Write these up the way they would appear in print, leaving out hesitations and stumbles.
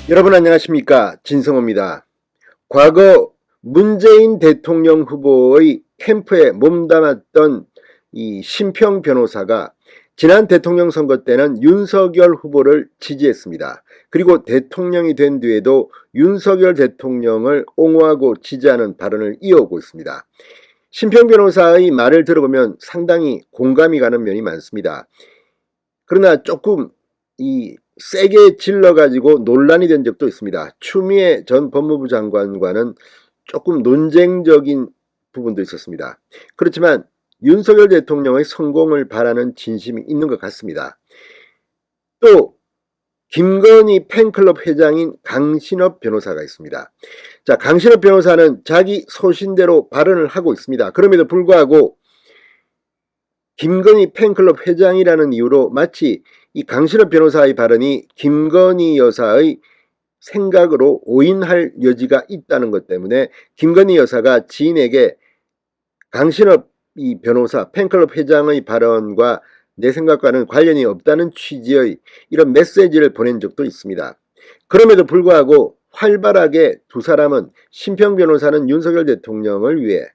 여러분 안녕하십니까? 진성호입니다. 과거 문재인 대통령 후보의 캠프에 몸담았던 이 심평 변호사가 지난 대통령 선거 때는 윤석열 후보를 지지했습니다. 그리고 대통령이 된 뒤에도 윤석열 대통령을 옹호하고 지지하는 발언을 이어오고 있습니다. 심평 변호사의 말을 들어보면 상당히 공감이 가는 면이 많습니다. 그러나 조금 세게 질러가지고 논란이 된 적도 있습니다. 추미애 전 법무부 장관과는 조금 논쟁적인 부분도 있었습니다. 그렇지만 윤석열 대통령의 성공을 바라는 진심이 있는 것 같습니다. 또 김건희 팬클럽 회장인 강신업 변호사가 있습니다. 자, 강신업 변호사는 자기 소신대로 발언을 하고 있습니다. 그럼에도 불구하고 김건희 팬클럽 회장이라는 이유로 마치 이 강신업 변호사의 발언이 김건희 여사의 생각으로 오인할 여지가 있다는 것 때문에 김건희 여사가 지인에게 강신업 이 변호사 팬클럽 회장의 발언과 내 생각과는 관련이 없다는 취지의 이런 메시지를 보낸 적도 있습니다. 그럼에도 불구하고 활발하게 두 사람은 심평 변호사는 윤석열 대통령을 위해,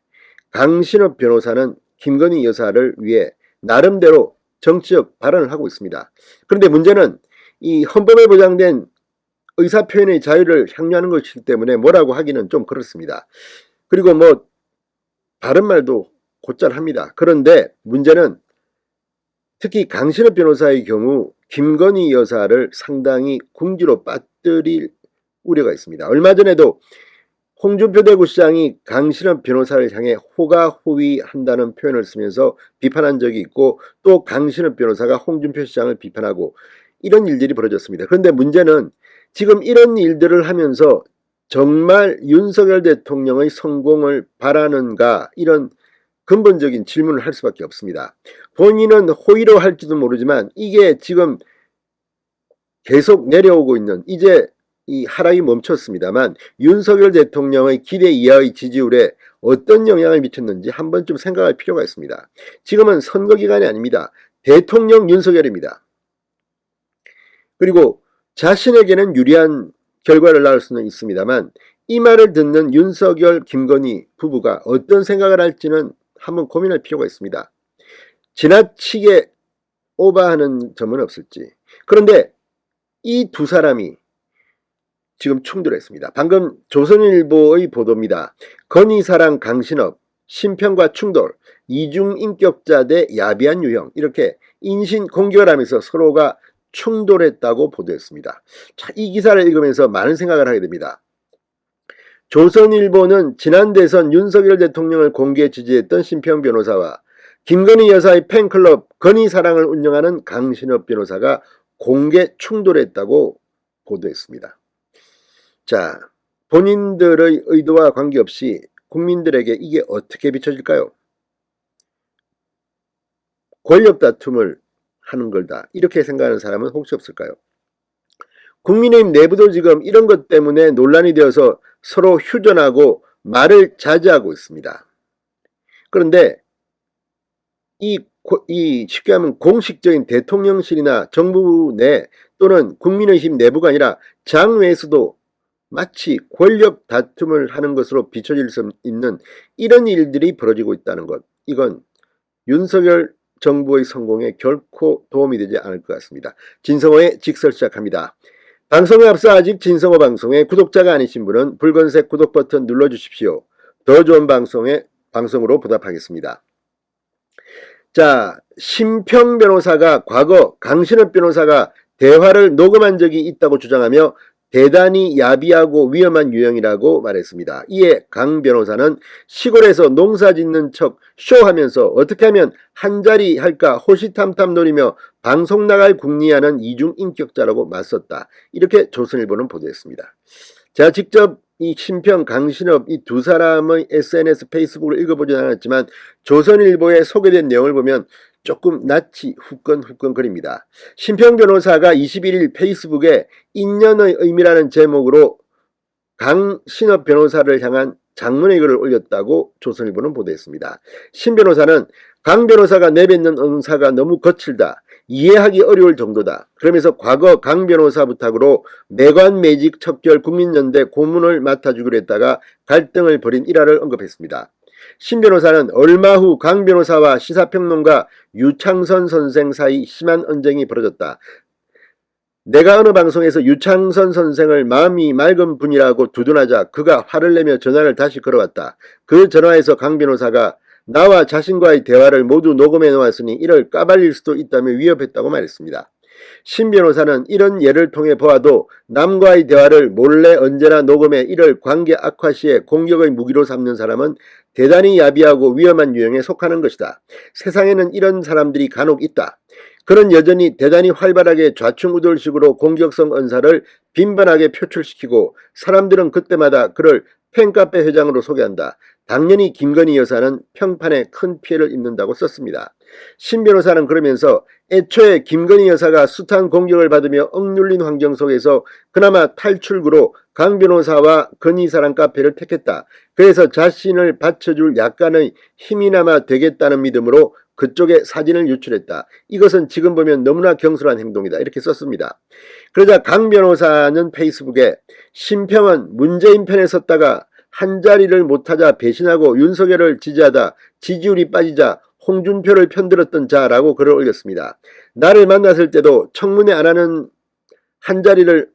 강신업 변호사는 김건희 여사를 위해 나름대로 정치적 발언을 하고 있습니다. 그런데 문제는 이 헌법에 보장된 의사표현의 자유를 향유하는 것이기 때문에 뭐라고 하기는 좀 그렇습니다. 그리고 뭐 다른 말도 곧잘 합니다. 그런데 문제는 특히 강신업 변호사의 경우 김건희 여사를 상당히 궁지로 빠뜨릴 우려가 있습니다. 얼마 전에도 홍준표 대구시장이 강신업 변호사를 향해 호가호위한다는 표현을 쓰면서 비판한 적이 있고, 또 강신업 변호사가 홍준표 시장을 비판하고 이런 일들이 벌어졌습니다. 그런데 문제는 지금 이런 일들을 하면서 정말 윤석열 대통령의 성공을 바라는가, 이런 근본적인 질문을 할 수밖에 없습니다. 본인은 호의로 할지도 모르지만 이게 지금 계속 내려오고 있는, 이제 이 하락이 멈췄습니다만 윤석열 대통령의 기대 이하의 지지율에 어떤 영향을 미쳤는지 한 번쯤 생각할 필요가 있습니다. 지금은 선거 기간이 아닙니다. 대통령 윤석열입니다. 그리고 자신에게는 유리한 결과를 낳을 수는 있습니다만 이 말을 듣는 윤석열, 김건희 부부가 어떤 생각을 할지는 한번 고민할 필요가 있습니다. 지나치게 오버하는 점은 없을지. 그런데 이 두 사람이 지금 충돌했습니다. 방금 조선일보의 보도입니다. 건희사랑 강신업, 심평과 충돌, 이중인격자 대 야비한 유형, 이렇게 인신공격하면서 서로가 충돌했다고 보도했습니다. 자, 이 기사를 읽으면서 많은 생각을 하게 됩니다. 조선일보는 지난 대선 윤석열 대통령을 공개 지지했던 심평 변호사와 김건희 여사의 팬클럽 건희사랑을 운영하는 강신업 변호사가 공개 충돌했다고 보도했습니다. 자, 본인들의 의도와 관계없이 국민들에게 이게 어떻게 비춰질까요? 권력 다툼을 하는 걸다, 이렇게 생각하는 사람은 혹시 없을까요? 국민의힘 내부도 지금 이런 것 때문에 논란이 되어서 서로 휴전하고 말을 자제하고 있습니다. 그런데 이 쉽게 하면 공식적인 대통령실이나 정부 내 또는 국민의힘 내부가 아니라 장외에서도 마치 권력 다툼을 하는 것으로 비춰질 수 있는 이런 일들이 벌어지고 있다는 것, 이건 윤석열 정부의 성공에 결코 도움이 되지 않을 것 같습니다. 진성호의 직설 시작합니다. 방송에 앞서 아직 진성호 방송에 구독자가 아니신 분은 붉은색 구독 버튼 눌러주십시오. 더 좋은 방송으로 보답하겠습니다. 자, 심평 변호사가 과거 강신업 변호사가 대화를 녹음한 적이 있다고 주장하며 대단히 야비하고 위험한 유형이라고 말했습니다. 이에 강 변호사는 시골에서 농사 짓는 척 쇼하면서 어떻게 하면 한자리 할까 호시탐탐 노리며 방송 나갈 궁리하는 이중인격자라고 맞섰다, 이렇게 조선일보는 보도했습니다. 제가 직접 이 심평, 강신업 이 두 사람의 SNS, 페이스북을 읽어보진 않았지만 조선일보에 소개된 내용을 보면 조금 낯이 후끈후끈거립니다. 심평 변호사가 21일 페이스북에 인연의 의미라는 제목으로 강신업 변호사를 향한 장문의 글을 올렸다고 조선일보는 보도했습니다. 신 변호사는 강 변호사가 내뱉는 응사가 너무 거칠다, 이해하기 어려울 정도다. 그러면서 과거 강 변호사 부탁으로 매관매직 척결 국민연대 고문을 맡아주기로 했다가 갈등을 벌인 일화를 언급했습니다. 신 변호사는 얼마 후 강 변호사와 시사평론가 유창선 선생 사이 심한 언쟁이 벌어졌다. 내가 어느 방송에서 유창선 선생을 마음이 맑은 분이라고 두둔하자 그가 화를 내며 전화를 다시 걸어왔다. 그 전화에서 강 변호사가 나와 자신과의 대화를 모두 녹음해 놓았으니 이를 까발릴 수도 있다며 위협했다고 말했습니다. 신 변호사는 이런 예를 통해 보아도 남과의 대화를 몰래 언제나 녹음해 이를 관계 악화 시에 공격의 무기로 삼는 사람은 대단히 야비하고 위험한 유형에 속하는 것이다. 세상에는 이런 사람들이 간혹 있다. 그는 여전히 대단히 활발하게 좌충우돌식으로 공격성 언사를 빈번하게 표출시키고 사람들은 그때마다 그를 팬카페 회장으로 소개한다. 당연히 김건희 여사는 평판에 큰 피해를 입는다고 썼습니다. 신 변호사는 그러면서 애초에 김건희 여사가 숱한 공격을 받으며 억눌린 환경 속에서 그나마 탈출구로 강 변호사와 건희사랑 카페를 택했다. 그래서 자신을 받쳐줄 약간의 힘이나마 되겠다는 믿음으로 그쪽에 사진을 유출했다. 이것은 지금 보면 너무나 경솔한 행동이다. 이렇게 썼습니다. 그러자 강 변호사는 페이스북에 신평은 문재인 편에 섰다가 한자리를 못하자 배신하고 윤석열을 지지하다 지지율이 빠지자 홍준표를 편들었던 자라고 글을 올렸습니다. 나를 만났을 때도 청문회 안 하는 한자리를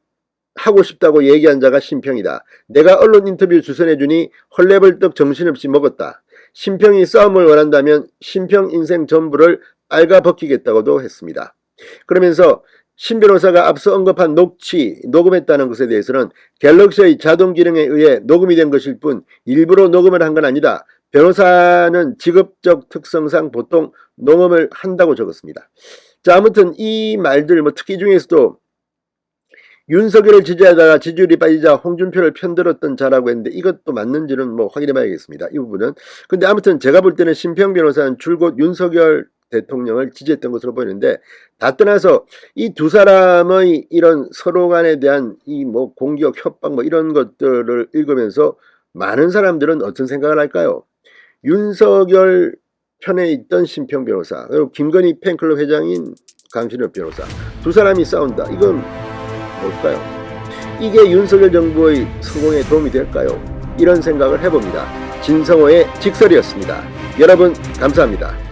하고 싶다고 얘기한 자가 신평이다. 내가 언론 인터뷰 주선해주니 헐레벌떡 정신없이 먹었다. 신평이 싸움을 원한다면 신평 인생 전부를 빨가벗기겠다고도 했습니다. 그러면서 신 변호사가 앞서 언급한 녹음했다는 것에 대해서는 갤럭시의 자동 기능에 의해 녹음이 된 것일 뿐 일부러 녹음을 한 건 아니다. 변호사는 직업적 특성상 보통 녹음을 한다고 적었습니다. 자, 아무튼 이 말들 특기 중에서도 윤석열을 지지하다가 지지율이 빠지자 홍준표를 편들었던 자라고 했는데 이것도 맞는지는 확인해 봐야겠습니다. 이 부분은. 근데 아무튼 제가 볼 때는 신평 변호사는 줄곧 윤석열 대통령을 지지했던 것으로 보이는데 다 떠나서 이 두 사람의 이런 서로 간에 대한 이 공격, 협박 이런 것들을 읽으면서 많은 사람들은 어떤 생각을 할까요? 윤석열 편에 있던 신평 변호사, 그리고 김건희 팬클럽 회장인 강신업 변호사 두 사람이 싸운다. 이건 뭘까요? 이게 윤석열 정부의 성공에 도움이 될까요? 이런 생각을 해봅니다. 진성호의 직설이었습니다. 여러분 감사합니다.